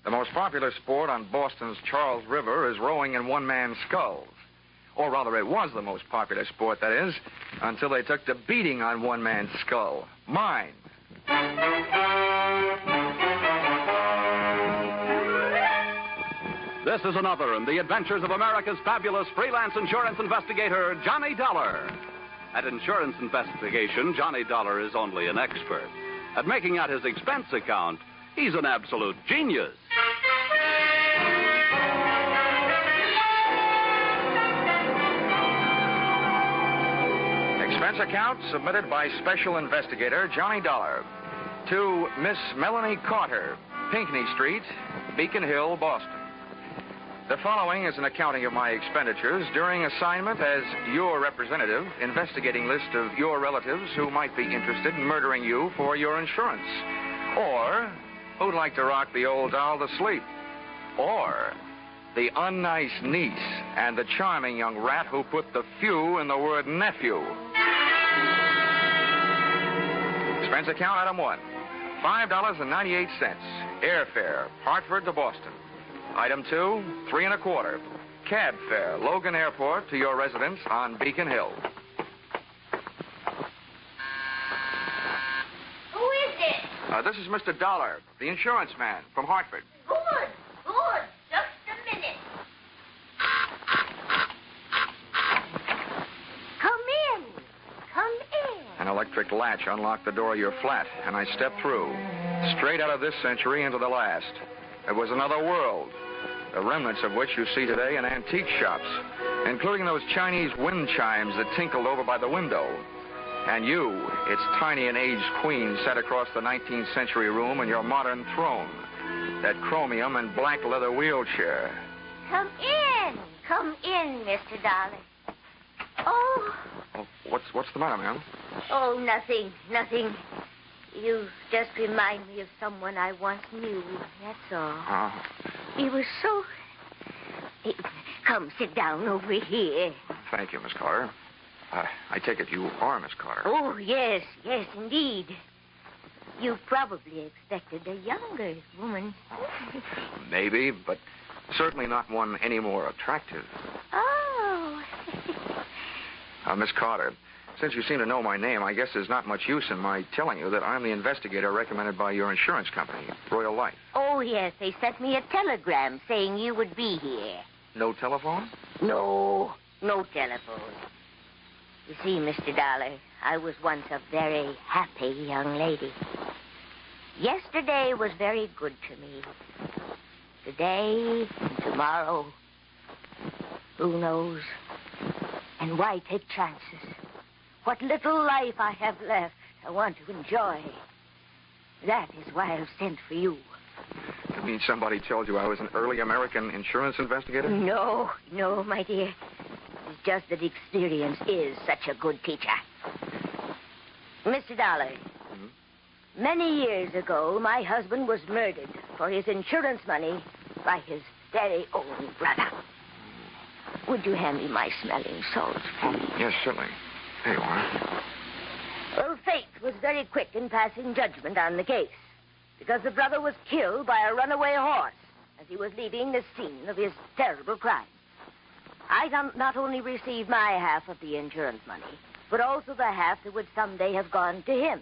The most popular sport on Boston's Charles River is rowing in one-man sculls. Or rather, it was the most popular sport, that is, until they took to beating on one-man's skull. Mine. This is another in the adventures of America's fabulous freelance insurance investigator, Johnny Dollar. At insurance investigation, Johnny Dollar is only an expert. At making out his expense account, he's an absolute genius. Expense account submitted by Special Investigator Johnny Dollar to Miss Melanie Carter, Pinckney Street, Beacon Hill, Boston. The following is an accounting of my expenditures during assignment as your representative, investigating list of your relatives who might be interested in murdering you for your insurance, or who'd like to rock the old doll to sleep, or the unnice niece and the charming young rat who put the phew in the word nephew. Expense account item 1, $5.98, airfare, Hartford to Boston. Item 2, $3 1/4, cab fare, Logan Airport to your residence on Beacon Hill. Who is it? This is Mr. Dollar, the insurance man from Hartford. Good. Just a minute. Come in. An electric latch unlocked the door of your flat, and I stepped through, straight out of this century into the last. It was another world, the remnants of which you see today in antique shops, including those Chinese wind chimes that tinkled over by the window. And you, its tiny and aged queen, sat across the 19th century room in your modern throne, that chromium and black leather wheelchair. Come in, Mr. Dollar. Oh, what's the matter, ma'am? Oh, nothing. You just remind me of someone I once knew, that's all. He was so... Come, sit down over here. Thank you, Miss Carter. I take it you are Miss Carter. Oh, yes, indeed. You probably expected a younger woman. Maybe, but certainly not one any more attractive. Oh. Miss Carter, since you seem to know my name, I guess there's not much use in my telling you that I'm the investigator recommended by your insurance company, Royal Life. Oh, yes, they sent me a telegram saying you would be here. No telephone? No telephone. You see, Mr. Dollar, I was once a very happy young lady. Yesterday was very good to me. Today and tomorrow, who knows? And why take chances? What little life I have left, I want to enjoy. That is why I've sent for you. You mean somebody told you I was an early American insurance investigator? No, my dear. It's just that experience is such a good teacher. Mr. Dollar, many years ago, my husband was murdered for his insurance money by his very own brother. Would you hand me my smelling salts, please? Yes, certainly. Here you are. Well, fate was very quick in passing judgment on the case, because the brother was killed by a runaway horse as he was leaving the scene of his terrible crime. I not only received my half of the insurance money, but also the half that would someday have gone to him.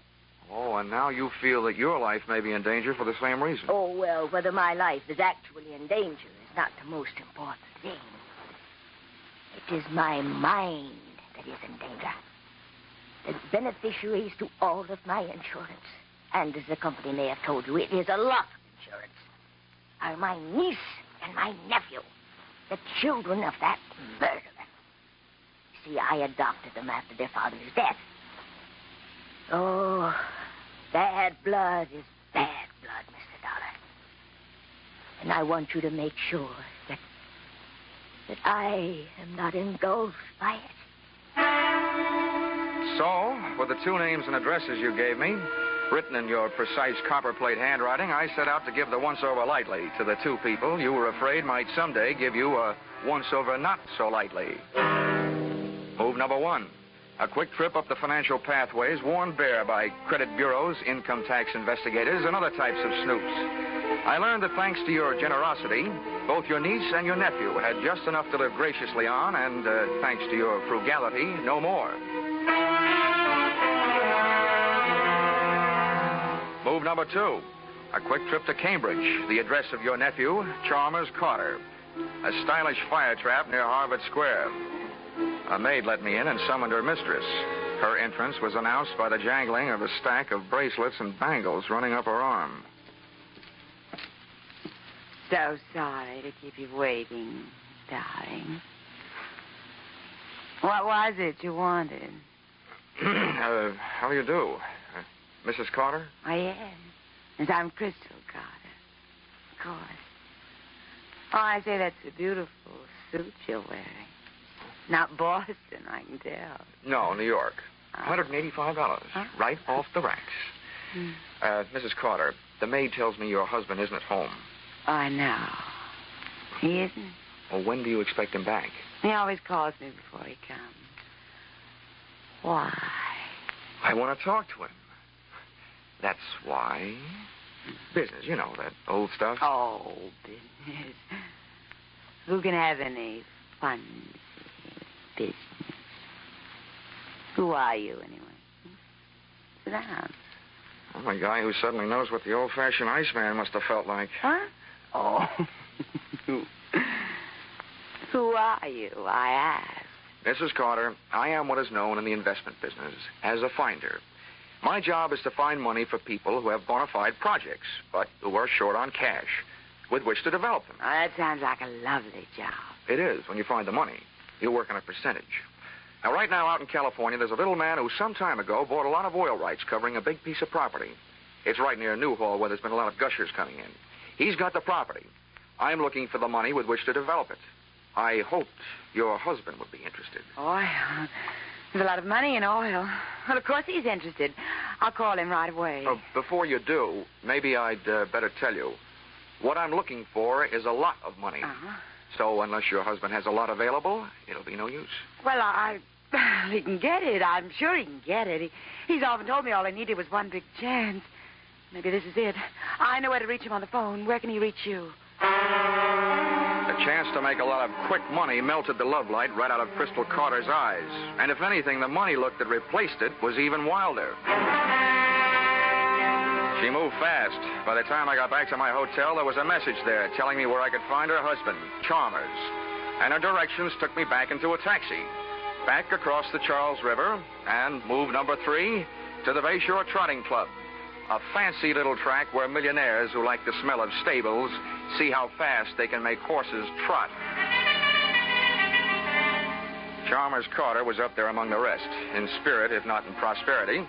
Oh, and now you feel that your life may be in danger for the same reason. Oh, well, whether my life is actually in danger is not the most important thing. It is my mind that is in danger. The beneficiaries to all of my insurance, and as the company may have told you, it is a lot of insurance, are my niece and my nephew, the children of that murderer. See, I adopted them after their father's death. Oh, bad blood is bad blood, Mr. Dollar. And I want you to make sure that I am not engulfed by it. So, with the two names and addresses you gave me, written in your precise copperplate handwriting, I set out to give the once-over lightly to the two people you were afraid might someday give you a once-over not so lightly. Move number 1, a quick trip up the financial pathways worn bare by credit bureaus, income tax investigators, and other types of snoops. I learned that thanks to your generosity, both your niece and your nephew had just enough to live graciously on, and thanks to your frugality, no more. Move number 2, a quick trip to Cambridge, the address of your nephew, Chalmers Carter, a stylish fire trap near Harvard Square. A maid let me in and summoned her mistress. Her entrance was announced by the jangling of a stack of bracelets and bangles running up her arm. So sorry to keep you waiting, darling. What was it you wanted? How do you do? Mrs. Carter? I am. Yes, I'm Crystal Carter. Of course. Oh, I say that's a beautiful suit you're wearing. Not Boston, I can tell. No, New York. $185. Huh? Right off the racks. Hmm. Mrs. Carter, the maid tells me your husband isn't at home. I know. He isn't? Well, when do you expect him back? He always calls me before he comes. Why? I want to talk to him. That's why. Business, you know, that old stuff. Oh, business. Who can have any fun business? Who are you, anyway? Sit down. I'm a guy who suddenly knows what the old-fashioned Iceman must have felt like. Huh? Oh. Who are you, I ask? Mrs. Carter, I am what is known in the investment business as a finder. My job is to find money for people who have bona fide projects, but who are short on cash, with which to develop them. Oh, that sounds like a lovely job. It is, when you find the money. You work on a percentage. Now, right now, out in California, there's a little man who some time ago bought a lot of oil rights covering a big piece of property. It's right near Newhall, where there's been a lot of gushers coming in. He's got the property. I'm looking for the money with which to develop it. I hoped your husband would be interested. Oil? There's a lot of money in oil. Well, of course he's interested. I'll call him right away. Before you do, maybe I'd better tell you. What I'm looking for is a lot of money. Uh-huh. So unless your husband has a lot available, it'll be no use. Well, he can get it. I'm sure he can get it. He's often told me all I needed was one big chance. Maybe this is it. I know where to reach him on the phone. Where can he reach you? The chance to make a lot of quick money melted the love light right out of Crystal Carter's eyes. And if anything, the money look that replaced it was even wilder. She moved fast. By the time I got back to my hotel, there was a message there telling me where I could find her husband, Chalmers. And her directions took me back into a taxi, back across the Charles River, and move number 3 to the Bayshore Trotting Club, a fancy little track where millionaires who like the smell of stables see how fast they can make horses trot. Chalmers Carter was up there among the rest, in spirit if not in prosperity,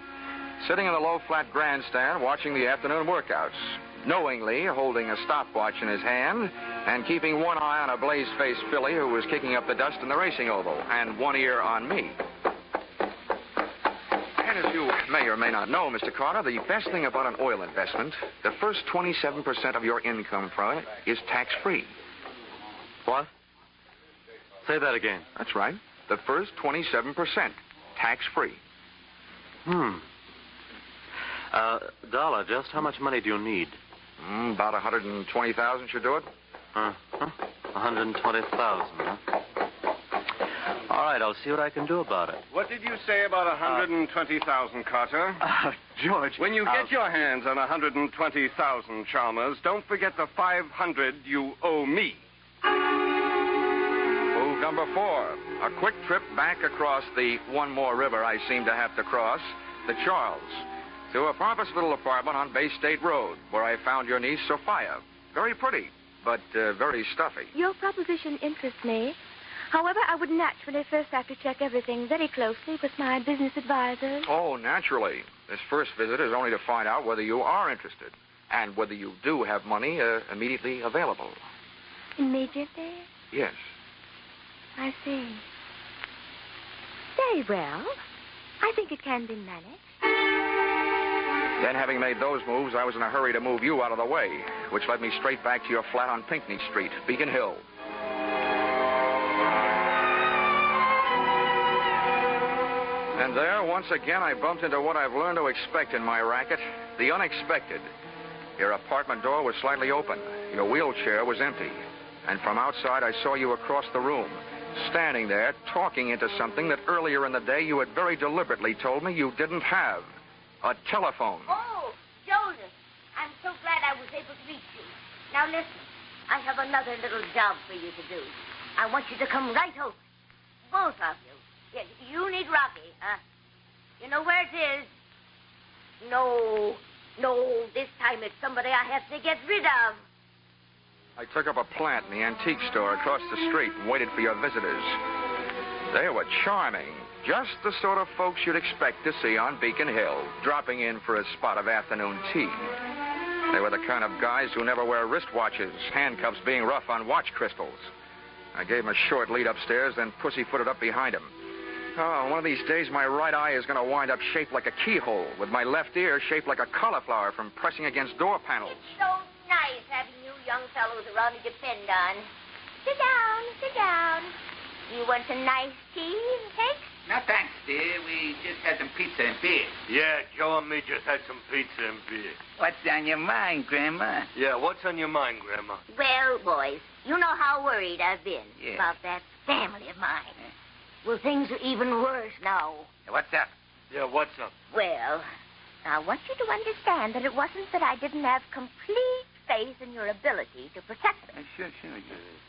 sitting in the low flat grandstand watching the afternoon workouts, knowingly holding a stopwatch in his hand and keeping one eye on a blaze-faced filly who was kicking up the dust in the racing oval, and one ear on me. And as you may or may not know, Mr. Carter, the best thing about an oil investment, the first 27% of your income from it is tax-free. What? Say that again. That's right. The first 27%, tax-free. Dollar, just how much money do you need? About 120,000 should do it. 120,000, huh? All right, I'll see what I can do about it. What did you say about 120,000, Carter? George. When you get your hands on 120,000, Chalmers, don't forget the 500 you owe me. Move number 4, a quick trip back across the one more river I seem to have to cross, the Charles, to a pompous little apartment on Bay State Road, where I found your niece, Sophia. Very pretty, but very stuffy. Your proposition interests me. However, I would naturally first have to check everything very closely with my business advisors. Oh, naturally. This first visit is only to find out whether you are interested and whether you do have money immediately available. Immediately? Yes. I see. Very well. I think it can be managed. Then, having made those moves, I was in a hurry to move you out of the way, which led me straight back to your flat on Pinckney Street, Beacon Hill. And there, once again, I bumped into what I've learned to expect in my racket, the unexpected. Your apartment door was slightly open. Your wheelchair was empty. And from outside, I saw you across the room, standing there, talking into something that earlier in the day you had very deliberately told me you didn't have. A telephone. Oh, Joseph, I'm so glad I was able to reach you. Now listen, I have another little job for you to do. I want you to come right over. Both of you. Yeah, you need Rocky, huh? You know where it is? No, this time it's somebody I have to get rid of. I took up a plant in the antique store across the street and waited for your visitors. They were charming. Just the sort of folks you'd expect to see on Beacon Hill, dropping in for a spot of afternoon tea. They were the kind of guys who never wear wristwatches, handcuffs being rough on watch crystals. I gave him a short lead upstairs, then pussyfooted up behind him. Oh, one of these days, my right eye is going to wind up shaped like a keyhole, with my left ear shaped like a cauliflower from pressing against door panels. It's so nice having you young fellows around to depend on. Sit down, sit down. You want some nice tea and cake? No, thanks, dear. We just had some pizza and beer. Yeah, Joe and me just had some pizza and beer. What's on your mind, Grandma? Yeah, what's on your mind, Grandma? Well, boys, you know how worried I've been Yeah. about that family of mine. Well, things are even worse now. What's up? Yeah, what's up? Well, I want you to understand that it wasn't that I didn't have complete faith in your ability to protect me. Sure.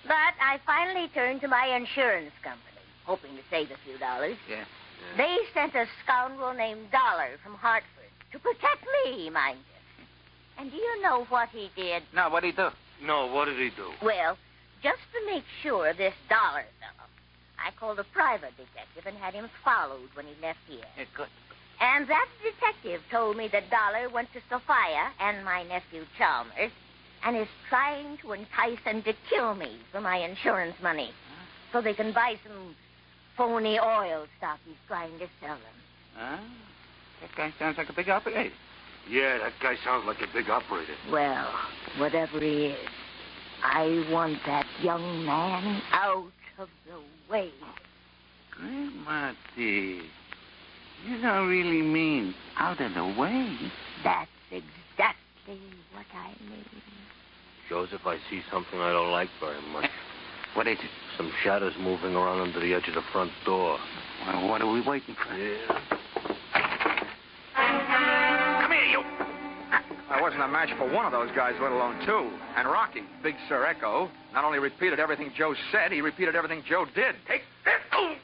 But I finally turned to my insurance company, hoping to save a few dollars. Yeah. They sent a scoundrel named Dollar from Hartford to protect me, mind you. And do you know what he did? No, what'd he do? No, what did he do? Well, just to make sure of this Dollar fellow, I called a private detective and had him followed when he left here. Yeah, good. And that detective told me that Dollar went to Sophia and my nephew Chalmers and is trying to entice them to kill me for my insurance money so they can buy some phony oil stock he's trying to sell them. Huh? That guy sounds like a big operator. Yeah, that guy sounds like a big operator. Well, whatever he is, I want that young man out of the way. Grandma, dear, you don't really mean out of the way. That's exactly what I mean. Joseph, I see something I don't like very much. What is it? Some shadows moving around under the edge of the front door. Well, what are we waiting for? Yeah. Come here, you. I wasn't a match for one of those guys, let alone two. And Rocky, Big Sir Echo, not only repeated everything Joe said, he repeated everything Joe did. Take this. Oh.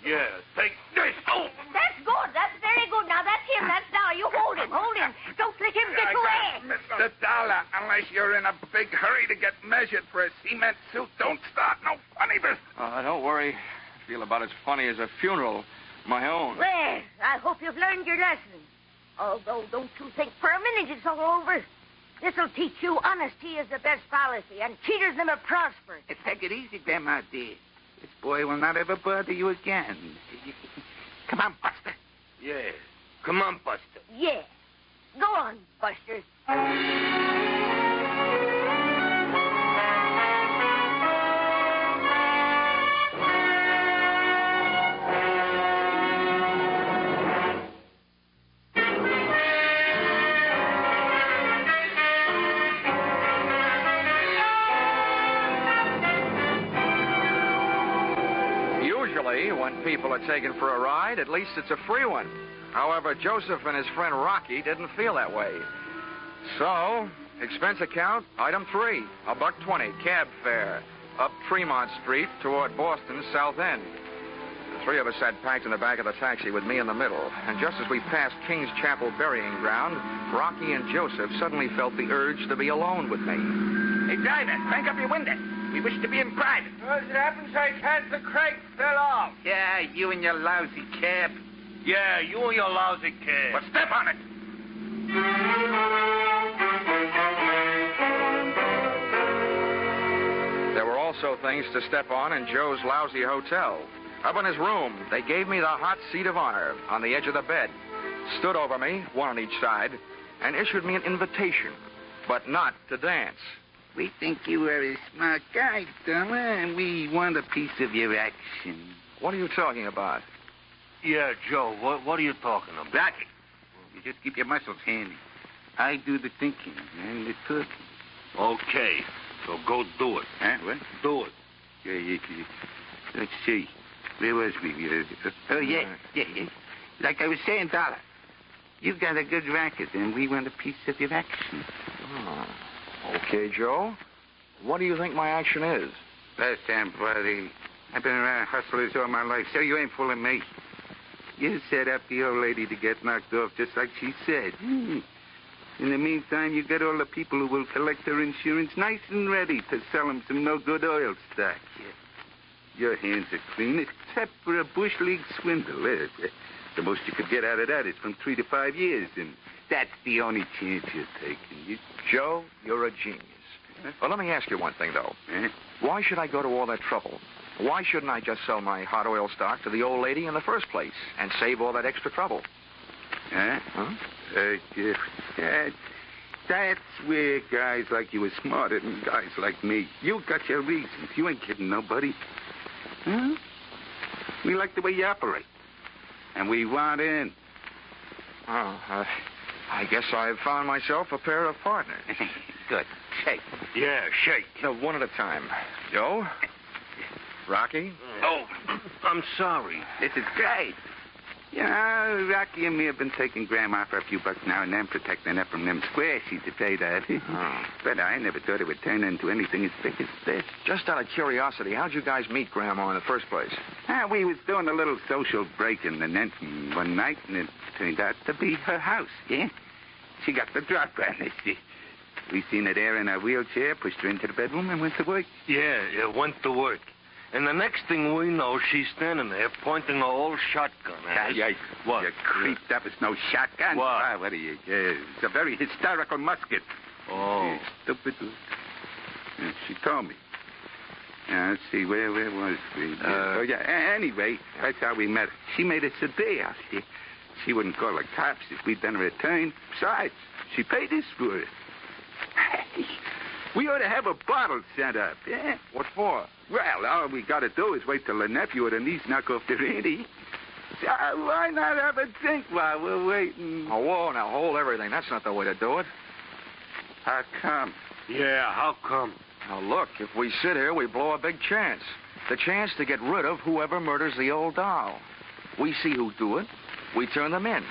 Yeah, take this. Oh. That's good. That's very good. Now, that's him. That's Dollar. You hold him. Hold him. Don't let him get away. Mr. Dollar, unless you're in a big hurry to get measured for a cement suit, don't start no funny business. Don't worry. I feel about as funny as a funeral. My own. Well, I hope you've learned your lesson. Although, don't you think for a minute it's all over. This'll teach you honesty is the best policy, and cheaters never prosper. Take it easy, Grandma, dear. This boy will not ever bother you again. Come on, Buster. Yeah. Come on, Buster. Yeah. Go on, Buster. Usually, when people are taken for a ride, at least it's a free one. However, Joseph and his friend Rocky didn't feel that way. So, expense account, item 3, $1.20, cab fare, up Tremont Street toward Boston's South End. The three of us sat packed in the back of the taxi with me in the middle. And just as we passed King's Chapel burying ground, Rocky and Joseph suddenly felt the urge to be alone with me. Hey, driver, crank up your window. We wish to be in private. As it happens, I can't. The crank fell off. Yeah, you and your lousy cab. Yeah, you and your lousy kid. Well, step on it. There were also things to step on in Joe's lousy hotel. Up in his room, they gave me the hot seat of honor on the edge of the bed, stood over me, one on each side, and issued me an invitation, but not to dance. We think you are a smart guy, Dollar, and we want a piece of your action. What are you talking about? Yeah, Joe, what are you talking about? Rocky, you just keep your muscles handy. I do the thinking and the talking. Okay, so go do it. Huh? What? Do it. Yeah. Let's see. Where was we? Oh, yeah. Like I was saying, Dollar, you've got a good racket, and we want a piece of your action. Oh. Okay, Joe. What do you think my action is? Listen, buddy, I've been around hustlers all my life, so you ain't fooling me. You set up the old lady to get knocked off just like she said. In the meantime, you get all the people who will collect her insurance nice and ready to sell them some no-good oil stock. Your hands are clean, except for a bush league swindle. The most you could get out of that is from 3 to 5 years, and that's the only chance you're taking. Joe, you're a genius. Huh? Well, let me ask you one thing, though. Why should I go to all that trouble? Why shouldn't I just sell my hot oil stock to the old lady in the first place and save all that extra trouble? Huh? That's where guys like you are smarter than guys like me. You got your reasons. You ain't kidding nobody. Huh? We like the way you operate. And we want in. I guess I've found myself a pair of partners. Good. Shake. Yeah, shake. No, one at a time. Joe? Rocky? Oh, I'm sorry. This is great. You know, Rocky and me have been taking Grandma for a few bucks now and then, protecting her from them squares she'd say that. But I never thought it would turn into anything as big as this. Just out of curiosity, how'd you guys meet Grandma in the first place? We was doing a little social break in the net one night, and it turned out to be her house, yeah? She got the drop on us. We seen her there in her wheelchair, pushed her into the bedroom, and went to work. Yeah, went to work. And the next thing we know, she's standing there pointing an old shotgun at us. What? You creeped up. It's no shotgun. What? What are you? It's a very hysterical musket. Oh. Stupid. Yeah, she told me. Let's see, where was we? Anyway, that's how we met her. She made us a deal. She wouldn't call the cops if we'd done her a turn. Besides, she paid us for it. We ought to have a bottle set up, yeah? What for? Well, all we got to do is wait till the nephew or the niece knock off their ante. So why not have a drink while we're waiting? Oh, whoa, now hold everything. That's not the way to do it. How come? Yeah, how come? Now, look, if we sit here, we blow a big chance. The chance to get rid of whoever murders the old doll. We see who do it. We turn them in.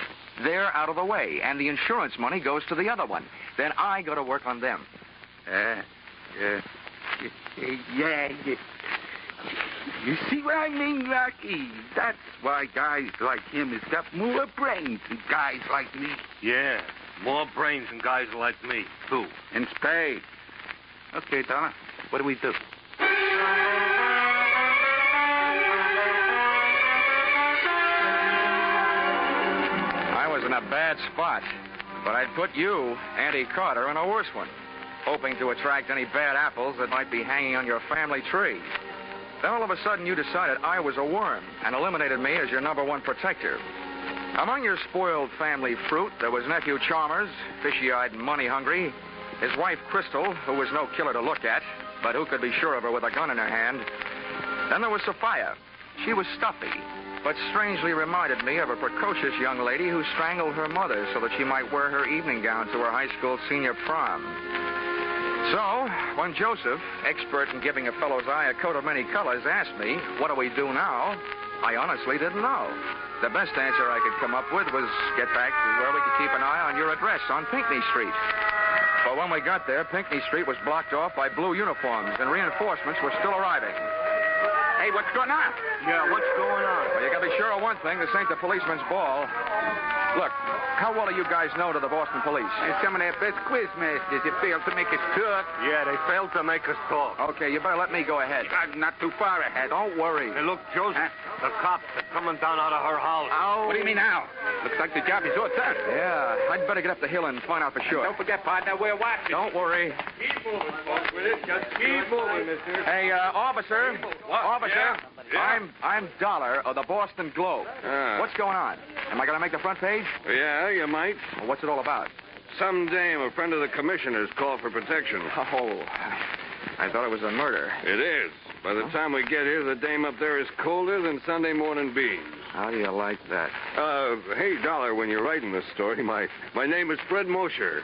They're out of the way, and the insurance money goes to the other one. Then I go to work on them. You see what I mean, Rocky? That's why guys like him has got more brains than guys like me. Yeah, more brains than guys like me, too. And spades. Okay, Donna, what do we do? I was in a bad spot, but I'd put you, Auntie Carter, in a worse one, hoping to attract any bad apples that might be hanging on your family tree. Then all of a sudden you decided I was a worm and eliminated me as your #1 protector. Among your spoiled family fruit, there was nephew Chalmers, fishy-eyed and money-hungry, his wife Crystal, who was no killer to look at, but who could be sure of her with a gun in her hand. Then there was Sophia. She was stuffy, but strangely reminded me of a precocious young lady who strangled her mother so that she might wear her evening gown to her high school senior prom. So, when Joseph, expert in giving a fellow's eye a coat of many colors, asked me, what do we do now? I honestly didn't know. The best answer I could come up with was get back to where we could keep an eye on your address on Pinckney Street. But when we got there, Pinckney Street was blocked off by blue uniforms, and reinforcements were still arriving. Hey, what's going on? Yeah, what's going on? Well, you can be sure of one thing. This ain't the policeman's ball. Look, how well do you guys know to the Boston police? Some of their best quizmasters have failed to make us talk. Yeah, they failed to make us talk. Okay, you better let me go ahead. Not too far ahead. Don't worry. Hey, look, Joseph, the cops are coming down out of her house. Oh. What do you mean now? Looks like the job is all done. Yeah, I'd better get up the hill and find out for sure. Don't forget, partner, we're watching. Don't worry. Keep moving, folks, with it. Just keep moving, mister. Hey, officer. What? Officer. Yeah? I'm Dollar of the Boston Globe. What's going on? Am I going to make the front page? Yeah, you might. Well, what's it all about? Some dame, a friend of the commissioner's, called for protection. Oh, I thought it was a murder. It is. By the time we get here, the dame up there is colder than Sunday morning beans. How do you like that? Hey, Dollar, when you're writing this story, my name is Fred Mosher.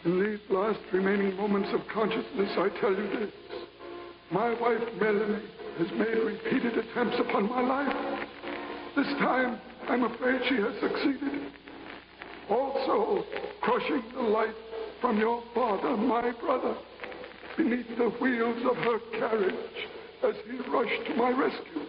In these last remaining moments of consciousness, I tell you this. My wife, Melanie, has made repeated attempts upon my life. This time, I'm afraid she has succeeded. Also, crushing the life from your father, my brother, beneath the wheels of her carriage as he rushed to my rescue.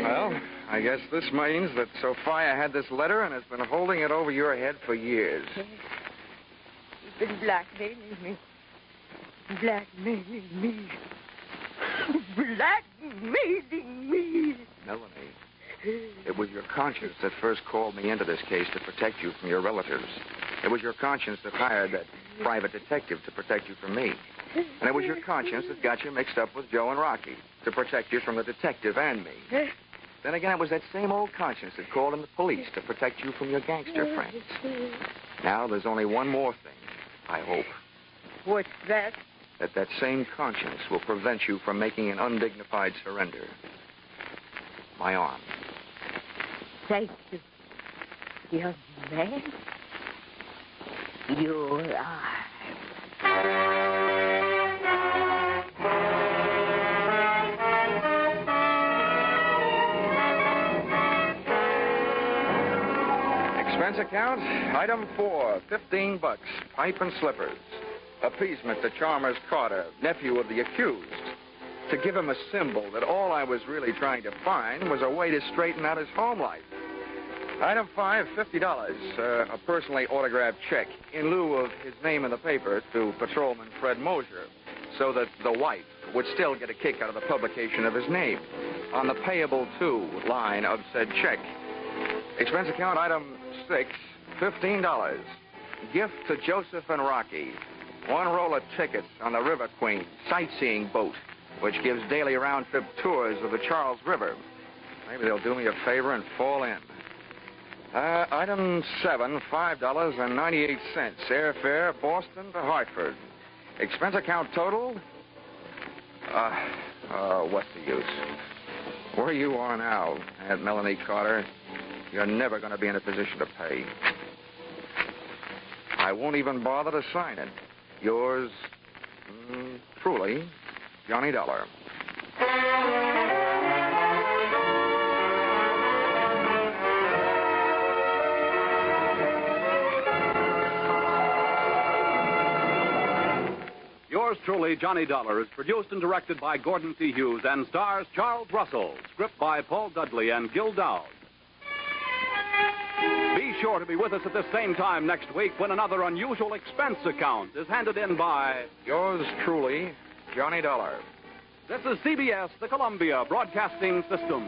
Well, I guess this means that Sophia had this letter and has been holding it over your head for years. He's been blackmailing me. Blackmailing me. Blackmailing me. Melanie, it was your conscience that first called me into this case to protect you from your relatives. It was your conscience that hired that private detective to protect you from me. And it was your conscience that got you mixed up with Joe and Rocky to protect you from the detective and me. Then again, it was that same old conscience that called in the police to protect you from your gangster friends. Now, there's only one more thing, I hope. What's that? That same conscience will prevent you from making an undignified surrender. My arm. Thank you, young man. Your arm. Expense account, item 4, $15, pipe and slippers. Appeasement to Chalmers Carter, nephew of the accused. To give him a symbol that all I was really trying to find was a way to straighten out his home life. Item 5, $50, a personally autographed check in lieu of his name in the paper to Patrolman Fred Mosier, so that the wife would still get a kick out of the publication of his name on the payable to line of said check. Expense account, item 6, $15. Gift to Joseph and Rocky. One roll of tickets on the River Queen sightseeing boat, which gives daily round-trip tours of the Charles River. Maybe they'll do me a favor and fall in. Item 7, $5.98. Airfare, Boston to Hartford. Expense account total? What's the use? Where you are now, Aunt Melanie Carter, you're never going to be in a position to pay. I won't even bother to sign it. Yours, truly, Johnny Dollar. Yours truly, Johnny Dollar, is produced and directed by Gordon T. Hughes and stars Charles Russell. Script by Paul Dudley and Gil Dowd. Be sure to be with us at the same time next week when another unusual expense account is handed in by... Yours truly, Johnny Dollar. This is CBS, the Columbia Broadcasting System.